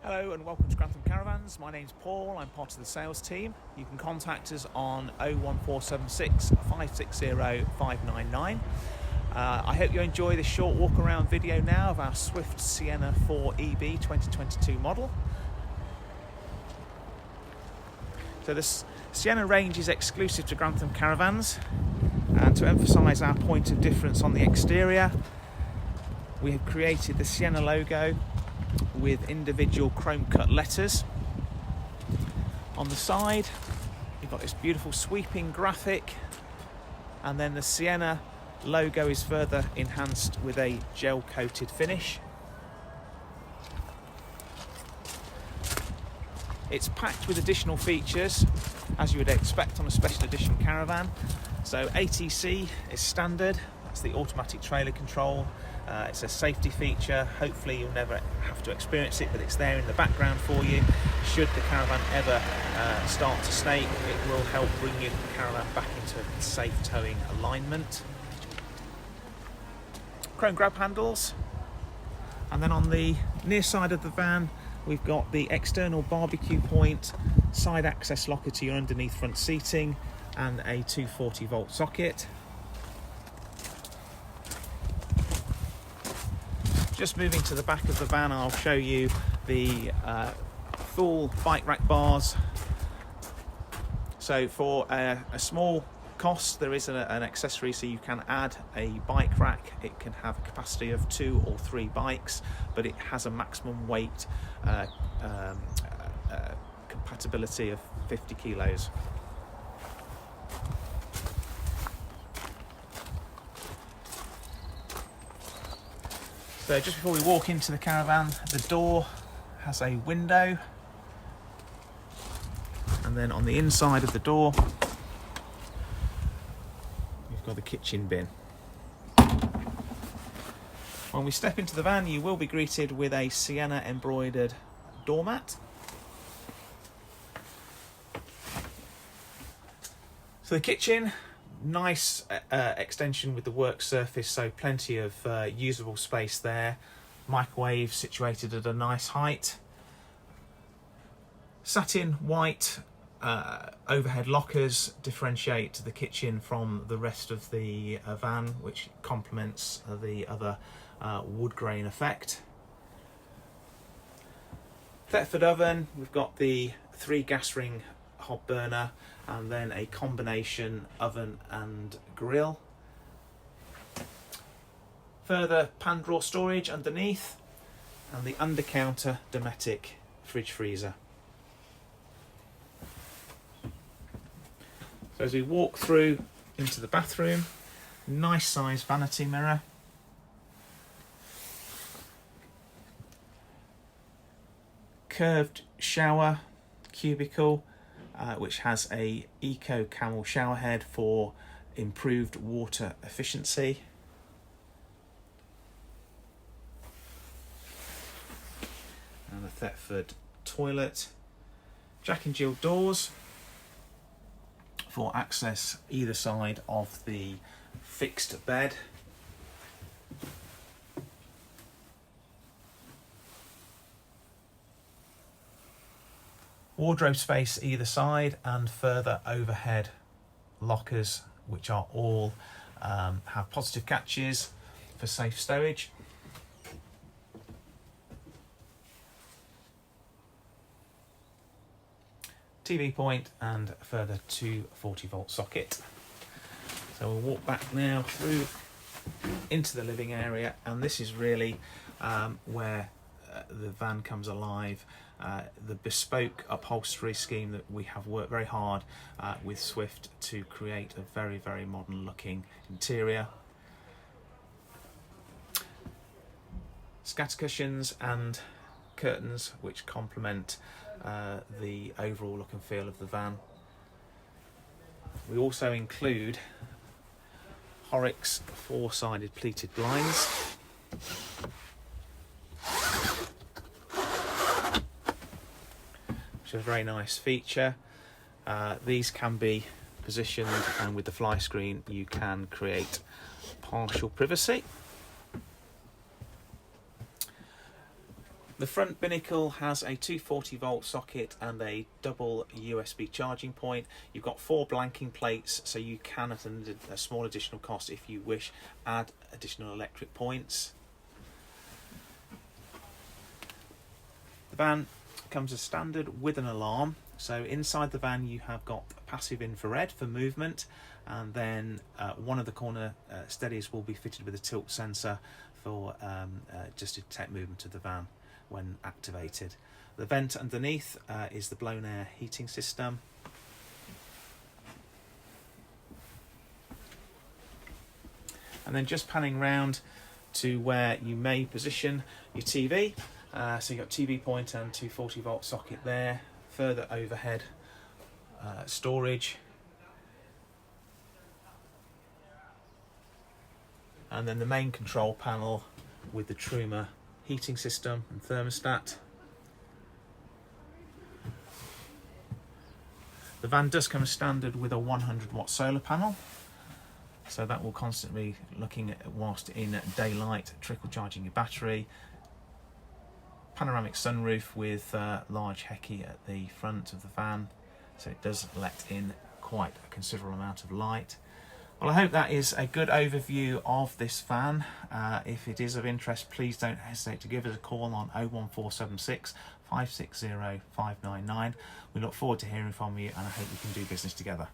Hello and welcome to Grantham Caravans. My name's Paul, I'm part of the sales team. You can contact us on 01476 560 599. I hope you enjoy this short walk around video now of our Swift Siena 4 EB 2022 model. So this Siena range is exclusive to Grantham Caravans, and to emphasise our point of difference on the exterior, we have created the Siena logo with individual chrome cut letters. On the side you've got this beautiful sweeping graphic, and then the Siena logo is further enhanced with a gel coated finish. It's packed with additional features as you would expect on a special edition caravan. So ATC is standard, that's the automatic trailer control. It's a safety feature. Hopefully you'll never have to experience it, but it's there in the background for you. Should the caravan ever start to snake, it will help bring your caravan back into safe towing alignment. Chrome grab handles, and then on the near side of the van we've got the external barbecue point, side access locker to your underneath front seating, and a 240 volt socket. Just moving to the back of the van, I'll show you the full bike rack bars. So for a small cost, there is an accessory, so you can add a bike rack. It can have a capacity of 2 or 3 bikes, but it has a maximum weight compatibility of 50 kilos. So just before we walk into the caravan, the door has a window, and then on the inside of the door we've got the kitchen bin. When we step into the van, you will be greeted with a Siena embroidered doormat. So the kitchen, nice extension with the work surface, so plenty of usable space there. Microwave situated at a nice height. Satin white overhead lockers differentiate the kitchen from the rest of the van, which complements the other wood grain effect. Thetford oven, we've got the 3 gas ring hob burner, and then a combination oven and grill. Further pan drawer storage underneath, and the under counter Dometic fridge freezer. So as we walk through into the bathroom, nice size vanity mirror. Curved shower cubicle, which has a eco camel shower head for improved water efficiency. And a Thetford toilet. Jack and Jill doors for access either side of the fixed bed. Wardrobe space either side, and further overhead lockers, which are all have positive catches for safe stowage. TV point and a further 240 volt socket. So we'll walk back now through into the living area, and this is really where the van comes alive. The bespoke upholstery scheme that we have worked very hard with Swift to create a very, very modern looking interior. Scatter cushions and curtains which complement the overall look and feel of the van. We also include Horrocks 4-sided pleated blinds. A very nice feature. These can be positioned, and with the fly screen you can create partial privacy. The front binnacle has a 240 volt socket and a double USB charging point. You've got 4 blanking plates, so you can, at a small additional cost if you wish, add additional electric points. The van comes as standard with an alarm. So inside the van you have got passive infrared for movement, and then one of the corner steadies will be fitted with a tilt sensor for just to detect movement of the van when activated. The vent underneath is the blown air heating system. And then just panning round to where you may position your TV. So you've got TV point and 240 volt socket there. Further overhead storage. And then the main control panel with the Truma heating system and thermostat. The van does come as standard with a 100 watt solar panel, so that will constantly be looking at whilst in daylight, trickle charging your battery. Panoramic sunroof with large hecky at the front of the van, so it does let in quite a considerable amount of light. Well, I hope that is a good overview of this van. If it is of interest, please don't hesitate to give us a call on 01476 560 599. We look forward to hearing from you, and I hope we can do business together.